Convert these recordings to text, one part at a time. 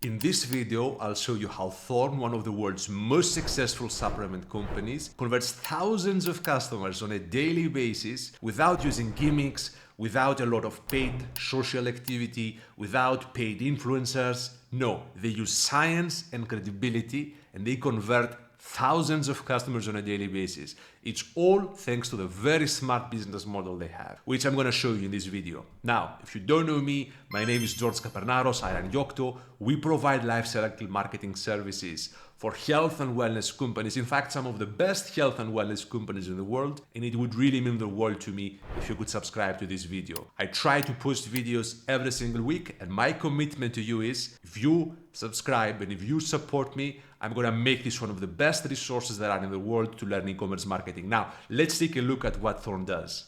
In this video, I'll show you how Thorne, one of the world's most successful supplement companies, converts thousands of customers on a daily basis without using gimmicks, without a lot of paid social activity, without paid influencers. No, they use science and credibility, and they convert thousands of customers on a daily basis. It's all thanks to the very smart business model they have, which I'm going to show you in this video. Now, if you don't know me, my name is George Kapernaros. I run Yocto. We provide life cycle marketing services for health and wellness companies. In fact, some of the best health and wellness companies in the world, and it would really mean the world to me if you could subscribe to this video. I try to post videos every single week, and my commitment to you is if you subscribe and if you support me, I'm going to make this one of the best resources that are in the world to learn e-commerce marketing. Now, let's take a look at what Thorne does.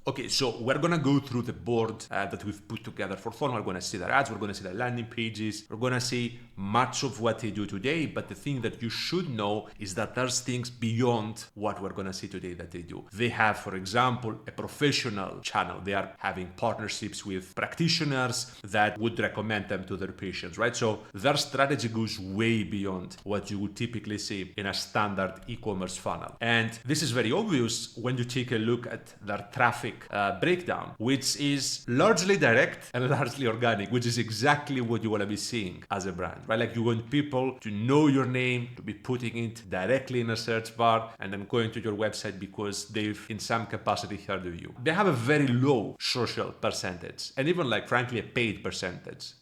Okay, so we're gonna go through the board that we've put together for Thorne. We're gonna see their ads, we're gonna see their landing pages, we're gonna see much of what they do today, but the thing that you should know is that there's things beyond what we're gonna see today that they do. They have, for example, a professional channel. They are having partnerships with practitioners that would recommend them to their patients, right? So their strategy goes way beyond what you would typically see in a standard e-commerce funnel. And this is very obvious when you take a look at their traffic breakdown, which is largely direct and largely organic, which is exactly what you want to be seeing as a brand, right? Like you want people to know your name, to be putting it directly in a search bar and then going to your website because they've in some capacity heard of you. They have a very low social percentage, and even like frankly a paid percentage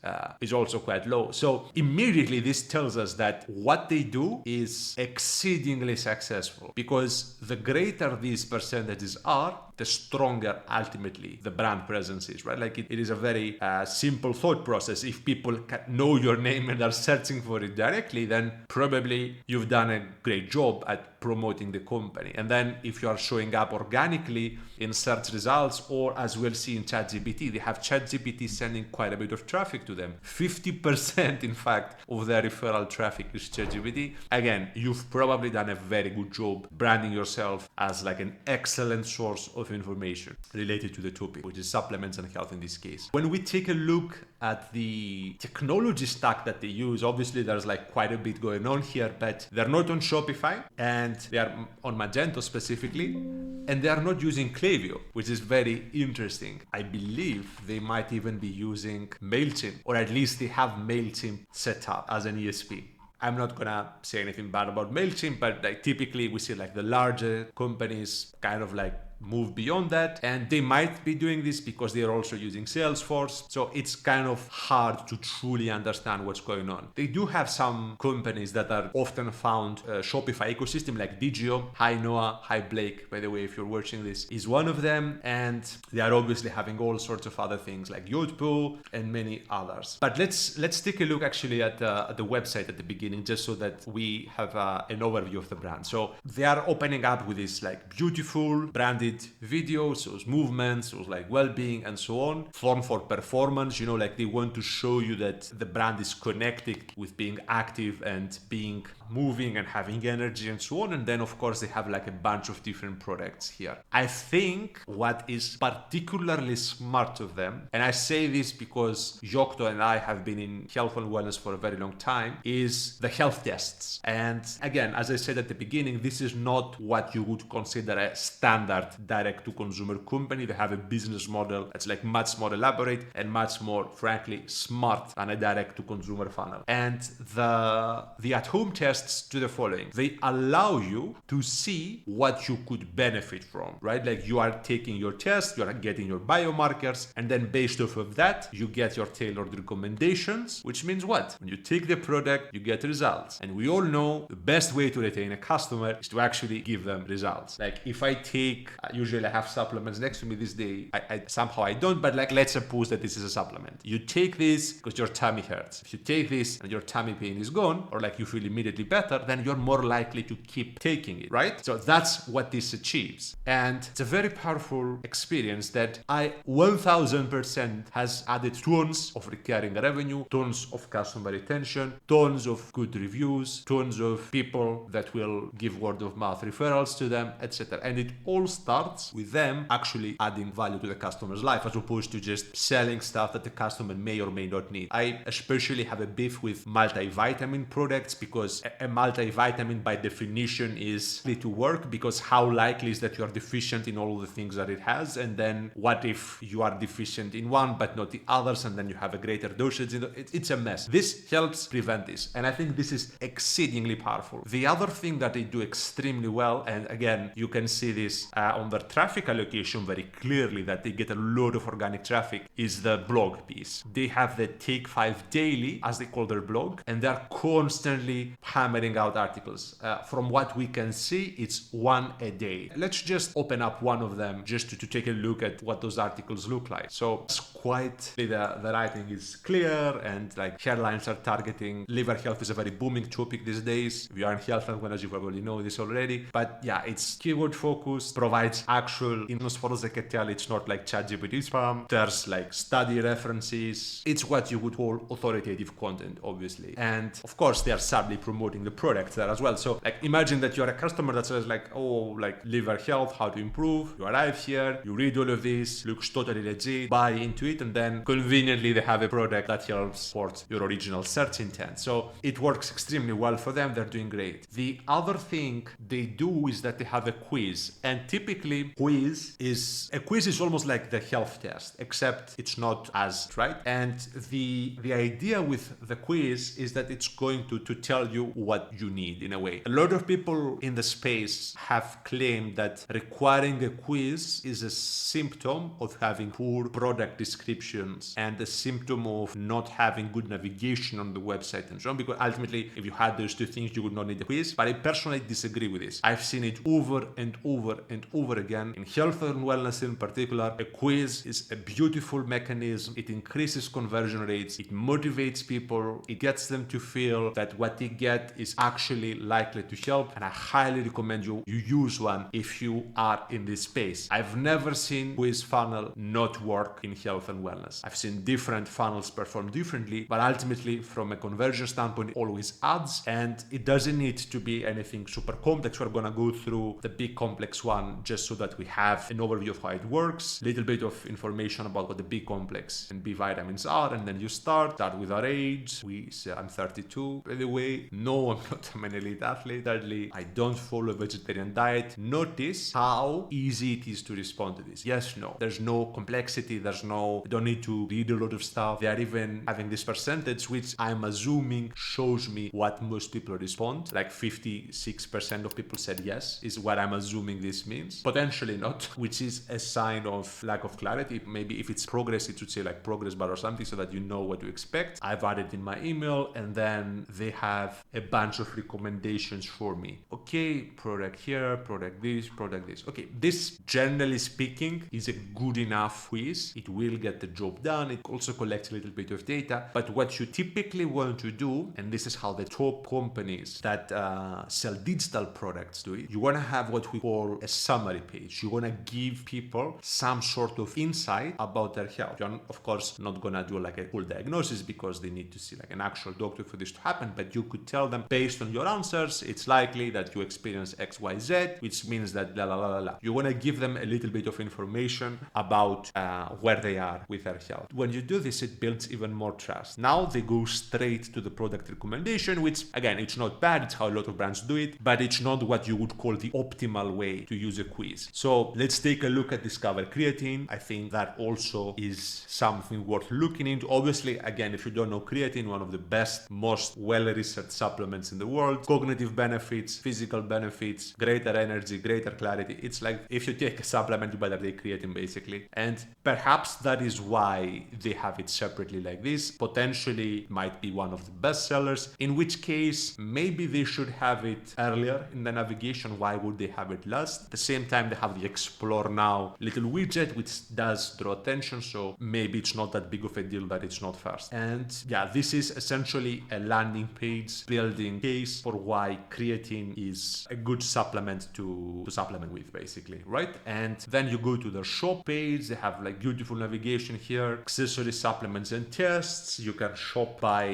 is also quite low. So immediately this tells us that what they do is exceedingly successful, because the greater these percentages are, the stronger ultimately the brand presence is, right? Like it is a very simple thought process. If people know your name and are searching for it directly, then probably you've done a great job at promoting the company. And then if you are showing up organically in search results, or as we'll see in ChatGPT, they have ChatGPT sending quite a bit of traffic to them. 50% in fact of their referral traffic is ChatGPT. Again, you've probably done a very good job branding yourself as like an excellent source of information related to the topic, which is supplements and health in this case. When we take a look at the technology stack that they use, obviously there's like quite a bit going on here, but they're not on Shopify and they are on Magento specifically, and they are not using Klaviyo, which is very interesting. I believe they might even be using MailChimp, or at least they have MailChimp set up as an ESP. I'm not gonna say anything bad about MailChimp, but like typically we see like the larger companies kind of like move beyond that, and they might be doing this because they are also using Salesforce. So it's kind of hard to truly understand what's going on. They do have some companies that are often found Shopify ecosystem, like Digio. Hi Noah, hi Blake, by the way, if you're watching this, is one of them, and they are obviously having all sorts of other things like Yotpo and many others. But let's take a look actually at the website at the beginning, just so that we have an overview of the brand. So they are opening up with this like beautiful branded videos, those movements, those like well-being and so on. Thorne for performance, you know, like they want to show you that the brand is connected with being active and being moving and having energy and so on. And then of course they have like a bunch of different products here. I think what is particularly smart of them, and I say this because Yocto and I have been in health and wellness for a very long time, is the health tests. And again, as I said at the beginning, this is not what you would consider a standard direct to consumer company. They have a business model that's like much more elaborate and much more frankly smart than a direct to consumer funnel. And the at home tests do the following. They allow you to see what you could benefit from, right? Like you are taking your test, you are getting your biomarkers, and then based off of that you get your tailored recommendations, which means what? When you take the product, you get results. And we all know the best way to retain a customer is to actually give them results. Like if I take usually I have supplements next to me this day. I somehow I don't, but like let's suppose that this is a supplement. You take this because your tummy hurts. If you take this and your tummy pain is gone, or like you feel immediately better, then you're more likely to keep taking it, right? So that's what this achieves. And it's a very powerful experience that 1000% has added tons of recurring revenue, tons of customer retention, tons of good reviews, tons of people that will give word of mouth referrals to them, etc. And it all starts starts with them actually adding value to the customer's life as opposed to just selling stuff that the customer may or may not need. I especially have a beef with multivitamin products because a multivitamin by definition is to work, because how likely is that you are deficient in all of the things that it has, and then what if you are deficient in one but not the others, and then you have a greater dosage? It's a mess. This helps prevent this, and I think this is exceedingly powerful. The other thing that they do extremely well, and again you can see this on their traffic allocation very clearly, that they get a lot of organic traffic, is the blog piece. They have the Take 5 Daily, as they call their blog, and they're constantly hammering out articles. From what we can see, it's one a day. Let's just open up one of them just to take a look at what those articles look like. So it's quite, the writing is clear, and like headlines are targeting liver health is a very booming topic these days. If you are in health and wellness, you probably know this already, but yeah, it's keyword focused, provides actual, as far as I can tell, it's not like ChatGPT spam. There's like study references. It's what you would call authoritative content, obviously, and of course they are sadly promoting the product there as well. So like imagine that you're a customer that says like, oh, like liver health, how to improve. You arrive here, you read all of this, looks totally legit, buy into it, and then conveniently they have a product that helps support your original search intent. So it works extremely well for them. They're doing great. The other thing they do is that they have a quiz, and typically a quiz is almost like the health test, except it's not as right. And the idea with the quiz is that it's going to tell you what you need in a way. A lot of people in the space have claimed that requiring a quiz is a symptom of having poor product descriptions and a symptom of not having good navigation on the website and so on, because ultimately if you had those two things you would not need a quiz. But I personally disagree with this. I've seen it over and over and over again in health and wellness in particular. A quiz is a beautiful mechanism. It increases conversion rates, it motivates people, it gets them to feel that what they get is actually likely to help, and I highly recommend you use one if you are in this space. I've never seen quiz funnel not work in health and wellness. I've seen different funnels perform differently, but ultimately from a conversion standpoint it always adds, and it doesn't need to be anything super complex. We're gonna go through the big complex one just so that we have an overview of how it works, little bit of information about what the B complex and B vitamins are, and then you start with our age. I'm 32, by the way. No, I'm not an elite athlete. Thirdly, I don't follow a vegetarian diet. Notice how easy it is to respond to this. Yes, no. There's no complexity. You don't need to read a lot of stuff. They are even having this percentage, which I'm assuming shows me what most people respond. Like 56% of people said yes, is what I'm assuming this means. Potentially not, which is a sign of lack of clarity. Maybe if it's progress, it should say like progress bar or something so that you know what to expect. I've added in my email, and then they have a bunch of recommendations for me. Okay, product here, product this. Okay, this generally speaking is a good enough quiz. It will get the job done. It also collects a little bit of data, but what you typically want to do, and this is how the top companies that sell digital products do it, you want to have what we call a summary page. You want to give people some sort of insight about their health. You're of course not going to do like a full diagnosis because they need to see like an actual doctor for this to happen, but you could tell them based on your answers, it's likely that you experience XYZ, which means that la la la la la. You want to give them a little bit of information about where they are with their health. When you do this, it builds even more trust. Now they go straight to the product recommendation, which again, it's not bad. It's how a lot of brands do it, but it's not what you would call the optimal way to use a quiz. So let's take a look at Discover Creatine. I think that also is something worth looking into. Obviously, again, if you don't know creatine, one of the best, most well-researched supplements in the world. Cognitive benefits, physical benefits, greater energy, greater clarity. It's like if you take a supplement, you better take creatine basically. And perhaps that is why they have it separately like this. Potentially might be one of the best sellers, in which case maybe they should have it earlier in the navigation. Why would they have it last? At the same time, they have the Explore Now little widget, which does draw attention, so maybe it's not that big of a deal that it's not first. And yeah, this is essentially a landing page building case for why creatine is a good supplement to supplement with, basically, right? And then you go to their shop page. They have like beautiful navigation here, accessory supplements and tests. You can shop by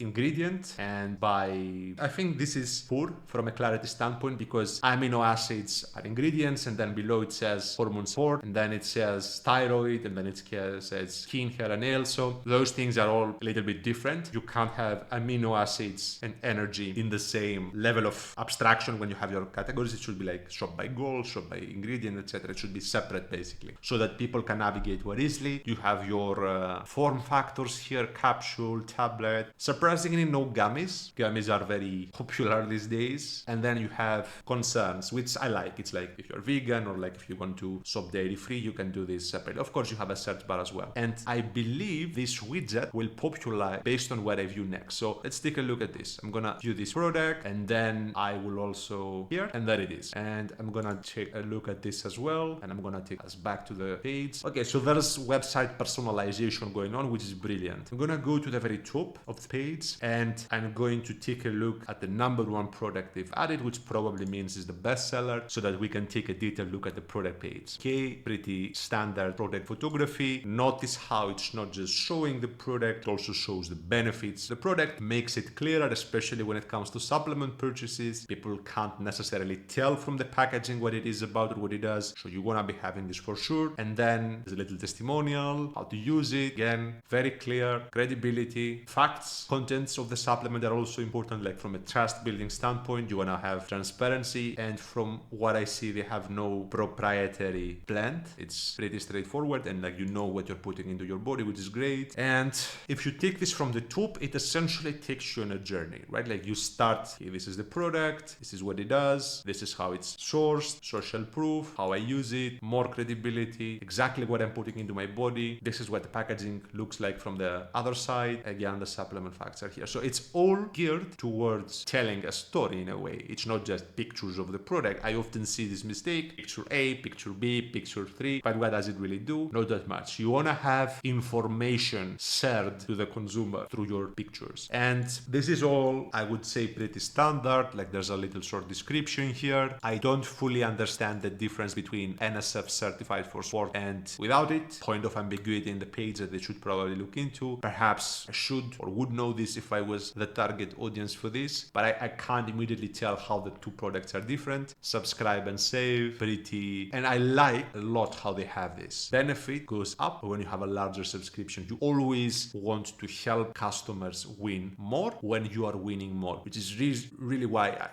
ingredient and by, I think this is poor from a clarity standpoint because amino acids are ingredients, vitamins, and then below it says hormone support, and then it says thyroid, and then it says skin, hair, and nails. So those things are all a little bit different. You can't have amino acids and energy in the same level of abstraction when you have your categories. It should be like shop by goal, shop by ingredient, etc. It should be separate basically, so that people can navigate more easily. You have your form factors here: capsule, tablet. Surprisingly, no gummies. Gummies are very popular these days. And then you have concerns, which I like. It's like if you're vegan, or like if you want to shop dairy free, you can do this separately. Of course, you have a search bar as well. And I believe this widget will populate based on what I view next. So let's take a look at this. I'm gonna view this product, and then I will also here, and there it is. And I'm gonna take a look at this as well, and I'm gonna take us back to the page. Okay, so there's website personalization going on, which is brilliant. I'm gonna go to the very top of the page, and I'm going to take a look at the number one product they've added, which probably means is the bestseller, so that we can take a detailed look at the product page. Okay, pretty standard product photography. Notice how it's not just showing the product, it also shows the benefits. The product makes it clearer, especially when it comes to supplement purchases. People can't necessarily tell from the packaging what it is about or what it does, so you wanna be having this for sure. And then there's a little testimonial, how to use it. Again, very clear, credibility, facts, contents of the supplement are also important. Like from a trust building standpoint, you wanna have transparency. And from what I see, they have no proprietary blend. It's pretty straightforward, and like you know what you're putting into your body, which is great. And if you take this from the top, it essentially takes you on a journey, right? Like you start, okay, this is the product, this is what it does, this is how it's sourced, social proof, how I use it, more credibility, exactly what I'm putting into my body. This is what the packaging looks like from the other side. Again, the supplement facts are here. So it's all geared towards telling a story in a way. It's not just pictures of the product. I often see this mistake: picture A, picture B, picture 3. But what does it really do? Not that much. You want to have information shared to the consumer through your pictures. And this is all, I would say, pretty standard. Like there's a little short description here. I don't fully understand the difference between NSF certified for sport and without it. Point of ambiguity in the page that they should probably look into. Perhaps I should or would know this if I was the target audience for this, but I can't immediately tell how the two products are different. Subscribe and save, pretty. And I like a lot how they have this. Benefit goes up when you have a larger subscription. You always want to help customers win more when you are winning more, which is really why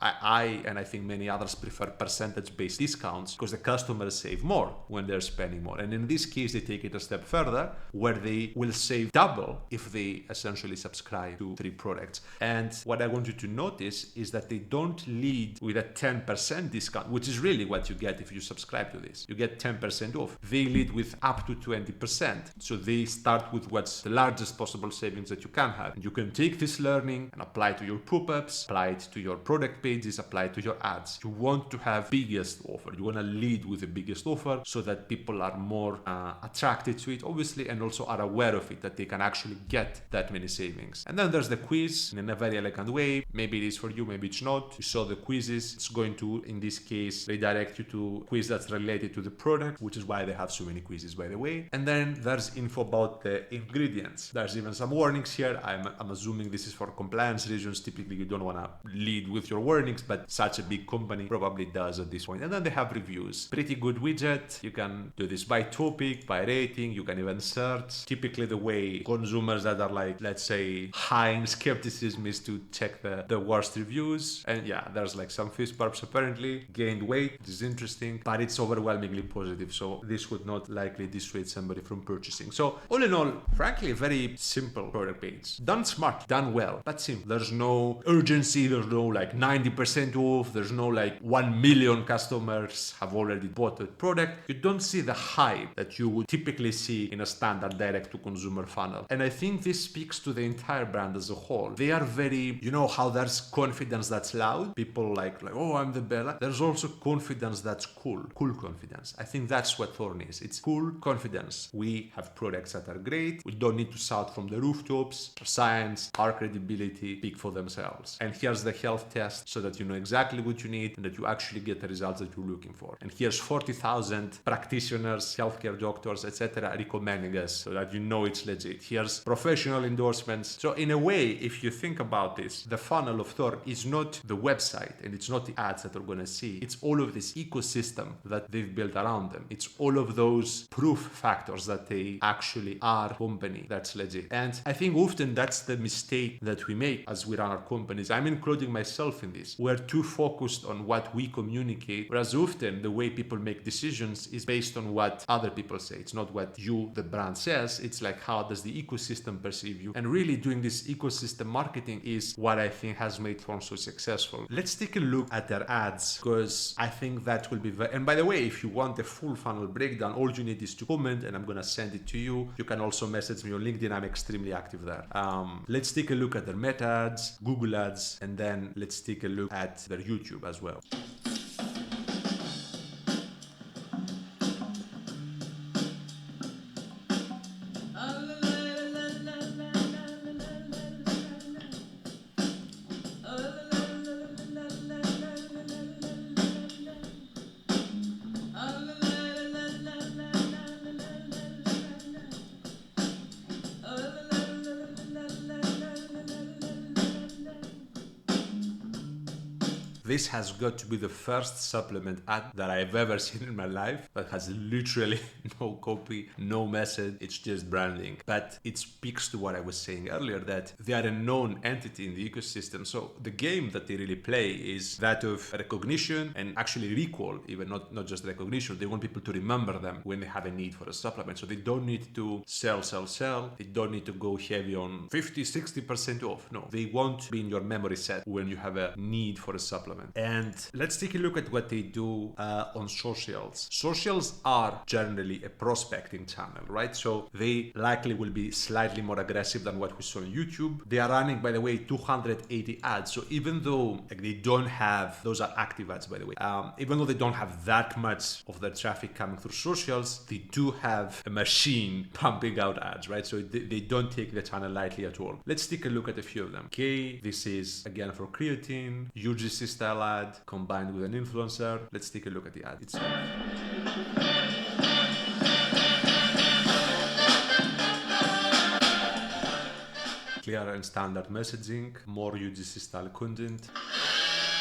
I and I think many others prefer percentage-based discounts, because the customers save more when they're spending more. And in this case, they take it a step further, where they will save double if they essentially subscribe to 3 products. And what I want you to notice is that they don't lead with a 10% discount, which is really what you get if you subscribe to this. You get 10% off. They lead with up to 20%. So they start with what's the largest possible savings that you can have. And you can take this learning and apply it to your pop-ups, apply it to your product pages, apply it to your ads. You want to have biggest offer. You want to lead with the biggest offer so that people are more attracted to it, obviously, and also are aware of it, that they can actually get that many savings. And then there's the quiz in a very elegant way. Maybe it is for you, maybe it's not. You saw the quizzes. It's going to, in this case, redirect you to a quiz that's related to the product, which is why they have so many quizzes, by the way. And then there's info about the ingredients. There's even some warnings here. I'm assuming this is for compliance reasons. Typically, you don't want to lead with your warnings, but such a big company probably does at this point. And then they have reviews. Pretty good widget. You can do this by topic, by rating. You can even search. Typically, the way consumers that are like, let's say, high in skepticism is to check the worst reviews. And yeah, there's like some fist bumps apparently. Gained weight, which is interesting, but it's overwhelmingly positive. So this would not likely dissuade somebody from purchasing. So all in all, frankly, a very simple product page. Done smart, done well, but simple. There's no urgency. There's no like 90% off. There's no like 1 million customers have already bought the product. You don't see the hype that you would typically see in a standard direct-to-consumer funnel. And I think this speaks to the entire brand as a whole. They are very, you know how there's confidence that's loud? People like oh, I'm the Bella. There's also confidence that's cool confidence. I think that's what Thorne is. It's cool confidence. We have products that are great. We don't need to shout from the rooftops. Our science, our credibility speak for themselves. And here's the health test so that you know exactly what you need and that you actually get the results that you're looking for. And here's 40,000 practitioners, healthcare doctors, etc. recommending us so that you know it's legit. Here's professional endorsements. So in a way, if you think about this, the funnel of Thorne is not the website and it's not the ads that we're going to see. It's all of this ecosystem that they've built around them. It's all of those proof factors that they actually are a company that's legit. And I think often that's the mistake that we make as we run our companies. I'm including myself in this. We're too focused on what we communicate, whereas often the way people make decisions is based on what other people say. It's not what you, the brand, says. It's like, how does the ecosystem perceive you? And really doing this ecosystem marketing is what I think has made Thorn so successful. Let's take a look at their ads, because I think that will be very... And by the way, if you want the full funnel breakdown, all you need is to comment and I'm going to send it to you. You can also message me on LinkedIn. I'm extremely active there. Let's take a look at their Meta ads, Google ads, and then let's take a look at their YouTube as well. This has got to be the first supplement ad that I've ever seen in my life that has literally no copy, no message, it's just branding. But it speaks to what I was saying earlier, that they are a known entity in the ecosystem. So the game that they really play is that of recognition and actually recall, even not just recognition. They want people to remember them when they have a need for a supplement. So they don't need to sell. They don't need to go heavy on 50, 60% off. No, they won't be in your memory set when you have a need for a supplement. And let's take a look at what they do on socials. Socials are generally a prospecting channel, right? So they likely will be slightly more aggressive than what we saw on YouTube. They are running, by the way, 280 ads. So even though they don't have, those are active ads, by the way, even though they don't have that much of their traffic coming through socials, they do have a machine pumping out ads, right? So they don't take the channel lightly at all. Let's take a look at a few of them. Okay, this is again for creatine, UGC style ad combined with an influencer. Let's take a look at the ad itself. Clear and standard messaging, more UGC style content.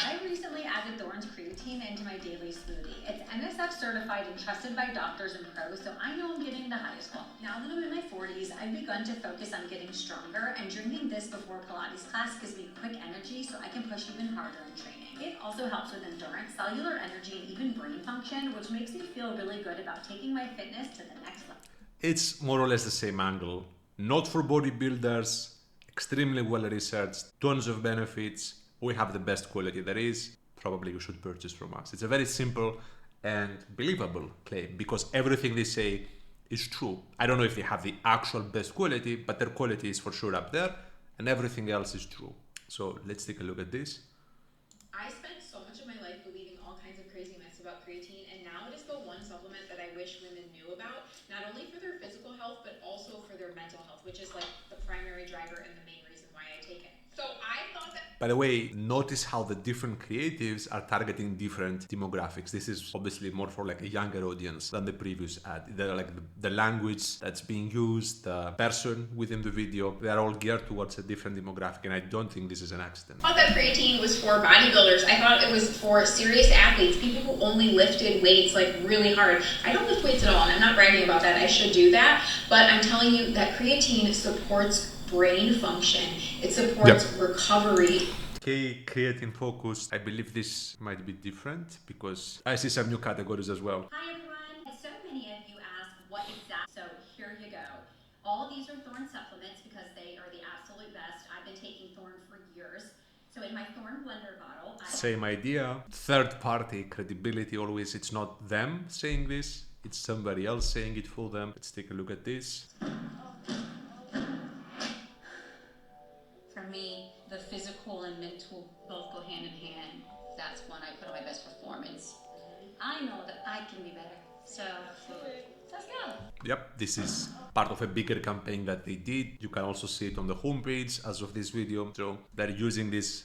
I recently added Thorne's creatine into my daily smoothie. It's NSF certified and trusted by doctors and pros, so I know I'm getting the highest quality. Now that I'm in my 40s, I've begun to focus on getting stronger, and drinking this before Pilates class gives me quick energy so I can push even harder in training. It also helps with endurance, cellular energy, and even brain function, which makes me feel really good about taking my fitness to the next level. It's more or less the same angle. Not for bodybuilders, extremely well researched, tons of benefits. We have the best quality there is. Probably you should purchase from us. It's a very simple and believable claim because everything they say is true. I don't know if they have the actual best quality, but their quality is for sure up there and everything else is true. So let's take a look at this. I spent so much of my life believing all kinds of crazy myths about creatine, and now it is the one supplement that I wish women knew about, not only for their physical health, but also for their mental health, which is like the primary driver and the main reason why I take it. So I thought that... By the way, notice how the different creatives are targeting different demographics. This is obviously more for like a younger audience than the previous ad. They're like the language that's being used, the person within the video, they're all geared towards a different demographic, and I don't think this is an accident. I thought that creatine was for bodybuilders. I thought it was for serious athletes, people who only lifted weights like really hard. I don't lift weights at all, and I'm not bragging about that. I should do that, but I'm telling you that creatine supports brain function. It supports recovery. Okay, creatine focused. I believe this might be different because I see some new categories as well. Hi everyone. So many of you ask what exactly. So here you go. All these are Thorne supplements because they are the absolute best. I've been taking Thorne for years. So in my Thorne blender bottle, same idea. Third party credibility always. It's not them saying this. It's somebody else saying it for them. Let's take a look at this. For me, the physical and mental both go hand in hand. That's when I put on my best performance. I know that I can be better. So let's go. Yep, this is part of a bigger campaign that they did. You can also see it on the homepage as of this video. So they're using this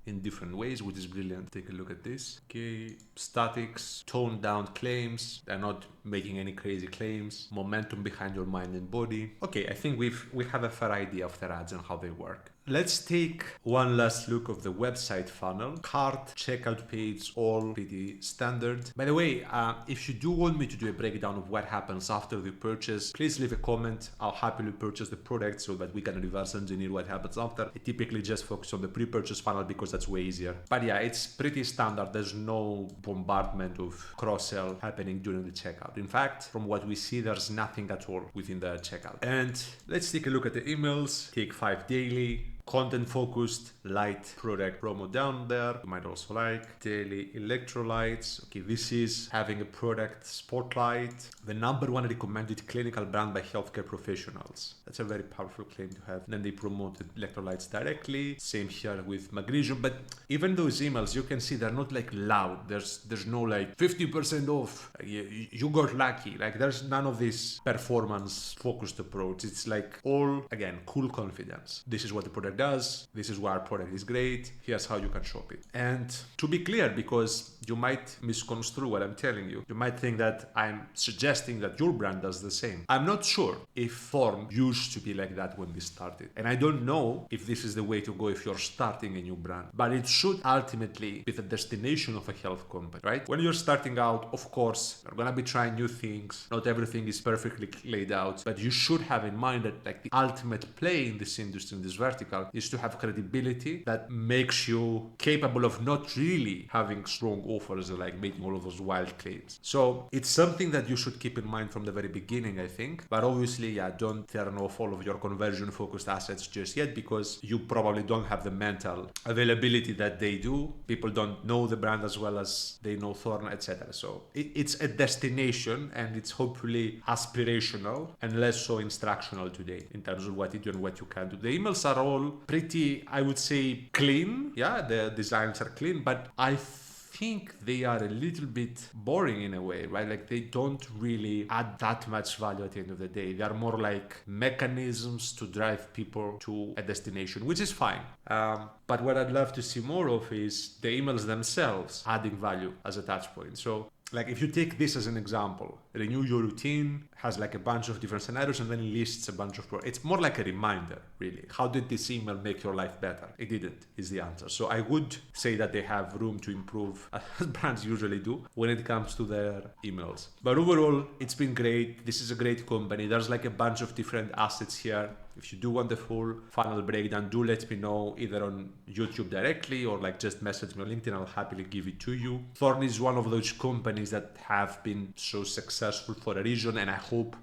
in different ways, which is brilliant. Take a look at this. Okay, statics, toned down claims. They're not making any crazy claims. Momentum behind your mind and body. Okay, I think we have a fair idea of their ads and how they work. let's take one last look of the website funnel. Cart, checkout page, all pretty standard. By the way, if you do want me to do a breakdown of what happens after the purchase, please leave a comment. I'll happily purchase the product so that we can reverse engineer what happens after. I typically just focus on the pre-purchase funnel because that's way easier. But yeah, it's pretty standard. There's no bombardment of cross-sell happening during the checkout. In fact, from what we see, there's nothing at all within the checkout. And let's take a look at the emails. Take 5 daily. Content focused, light product promo down there. You might also like daily electrolytes. Okay, this is having a product spotlight. The #1 recommended clinical brand by healthcare professionals. That's a very powerful claim to have. And then they promoted electrolytes directly. Same here with magnesium. But even those emails, you can see they're not like loud. There's no like 50% off. You got lucky. Like there's none of this performance focused approach. It's like all, again, cool confidence. This is what the product does. This is why our product is great. Here's how you can shop it. And to be clear, because you might misconstrue what I'm telling you, you might think that I'm suggesting that your brand does the same. I'm not sure if Thorne used to be like that when we started. And I don't know if this is the way to go if you're starting a new brand. But it should ultimately be the destination of a health company, right? When you're starting out, of course, you're gonna be trying new things. Not everything is perfectly laid out, but you should have in mind that like the ultimate play in this industry, in this vertical, is to have credibility that makes you capable of not really having strong offers and like making all of those wild claims. So it's something that you should keep in mind from the very beginning, I think. But obviously, yeah, don't turn off all of your conversion focused assets just yet because you probably don't have the mental availability that they do. People don't know the brand as well as they know Thorne, etc. So it's a destination and it's hopefully aspirational and less so instructional today in terms of what you do and what you can do. The emails are all pretty, I would say, clean. Yeah, the designs are clean, but I think they are a little bit boring in a way, right? Like they don't really add that much value at the end of the day. They are more like mechanisms to drive people to a destination, which is fine. But what I'd love to see more of is the emails themselves adding value as a touch point. So like if you take this as an example, renew your routine has like a bunch of different scenarios and then lists a bunch of it's more like a reminder, really. How did this email make your life better? It didn't, is the answer. So I would say that they have room to improve, as brands usually do, when it comes to their emails. But overall, it's been great. This is a great company. There's like a bunch of different assets here. If you do want the full funnel breakdown, do let me know either on YouTube directly or like just message me on LinkedIn. I'll happily give it to you. Thorne is one of those companies that have been so successful for a reason, and I hope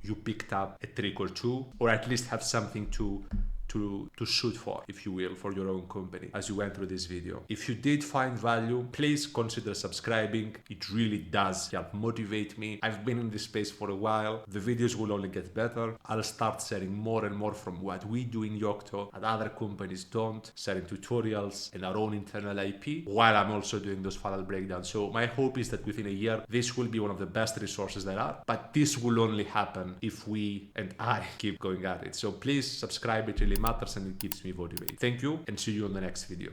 you picked up a trick or two, or at least have something to shoot for, if you will, for your own company as you went through this video. If you did find value, please consider subscribing. It really does help motivate me. I've been in this space for a while. The videos will only get better. I'll start sharing more and more from what we do in Yocto that other companies don't, sharing tutorials and our own internal IP, while I'm also doing those funnel breakdowns. So my hope is that within a year, this will be one of the best resources there are, but this will only happen if we and I keep going at it. So please subscribe. It really matters and it keeps me motivated. Thank you and see you on the next video.